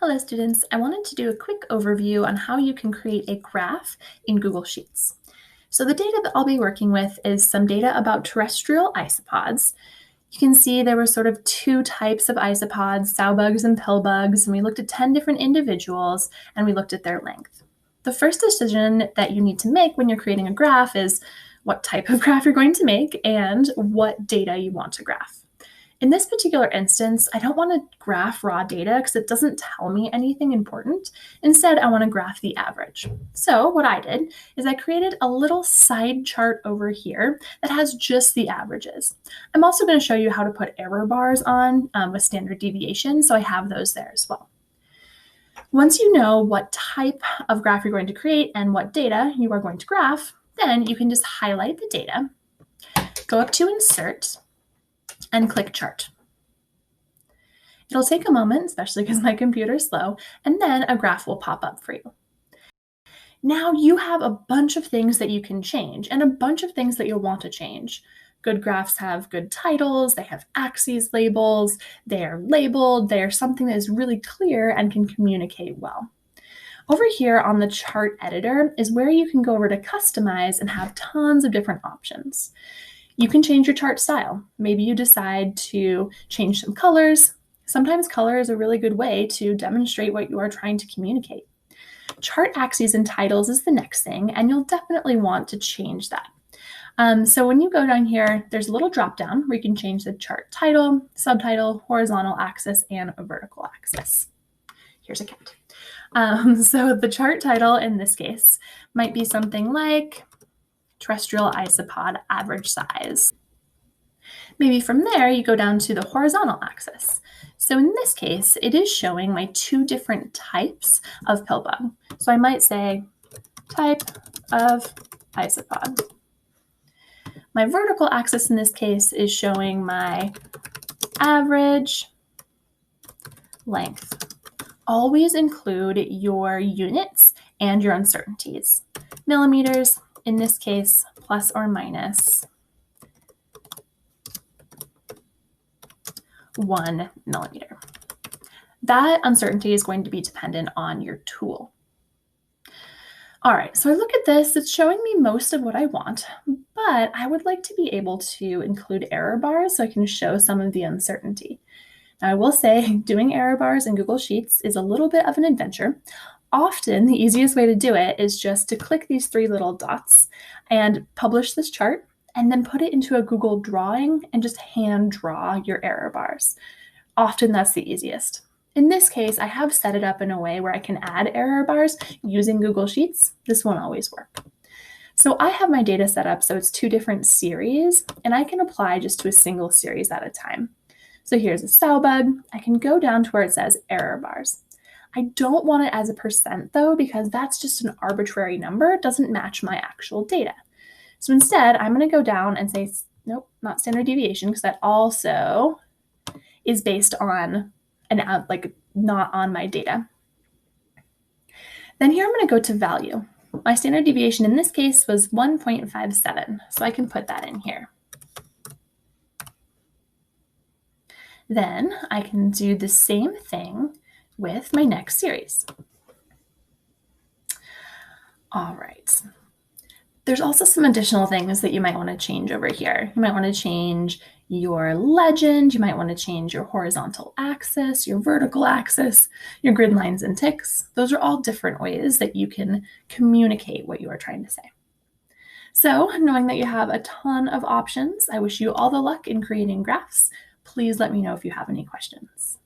Hello students, I wanted to do a quick overview on how you can create a graph in Google Sheets. So the data that I'll be working with is some data about terrestrial isopods. You can see there were sort of two types of isopods, sow bugs and pill bugs, and we looked at 10 different individuals and we looked at their length. The first decision that you need to make when you're creating a graph is what type of graph you're going to make and what data you want to graph. In this particular instance, I don't want to graph raw data because it doesn't tell me anything important. Instead, I want to graph the average. So what I did is I created a little side chart over here that has just the averages. I'm also going to show you how to put error bars on with standard deviation, so I have those there as well. Once you know what type of graph you're going to create and what data you are going to graph, then you can just highlight the data, go up to Insert, and click Chart. It'll take a moment, especially because my computer's slow, and then a graph will pop up for you. Now you have a bunch of things that you can change and a bunch of things that you'll want to change. Good graphs have good titles, they have axes labels, they are labeled, they are something that is really clear and can communicate well. Over here on the chart editor is where you can go over to customize and have tons of different options. You can change your chart style. Maybe you decide to change some colors. Sometimes color is a really good way to demonstrate what you are trying to communicate. Chart axes and titles is the next thing, and you'll definitely want to change that. So when you go down here, there's a little drop down where you can change the chart title, subtitle, horizontal axis, and a vertical axis. Here's a cat. So the chart title in this case might be something like terrestrial isopod average size. Maybe from there you go down to the horizontal axis. So in this case, it is showing my two different types of pill bug. So I might say type of isopod. My vertical axis in this case is showing my average length. Always include your units and your uncertainties. Millimeters, in this case, plus or minus 1 millimeter. That uncertainty is going to be dependent on your tool. All right, so I look at this, it's showing me most of what I want, but I would like to be able to include error bars so I can show some of the uncertainty. Now, I will say doing error bars in Google Sheets is a little bit of an adventure. Often, the easiest way to do it is just to click these three little dots and publish this chart, and then put it into a Google drawing and just hand draw your error bars. Often that's the easiest. In this case, I have set it up in a way where I can add error bars using Google Sheets. This won't always work. So I have my data set up so it's two different series, and I can apply just to a single series at a time. So here's a sow bug. I can go down to where it says error bars. I don't want it as a percent though, because that's just an arbitrary number. It doesn't match my actual data. So instead, I'm going to go down and say, nope, not standard deviation, because that also is based on not on my data. Then here I'm going to go to value. My standard deviation in this case was 1.57, so I can put that in here. Then I can do the same thing with my next series. All right. There's also some additional things that you might want to change over here. You might want to change your legend, you might want to change your horizontal axis, your vertical axis, your grid lines and ticks. Those are all different ways that you can communicate what you are trying to say. So, knowing that you have a ton of options, I wish you all the luck in creating graphs. Please let me know if you have any questions.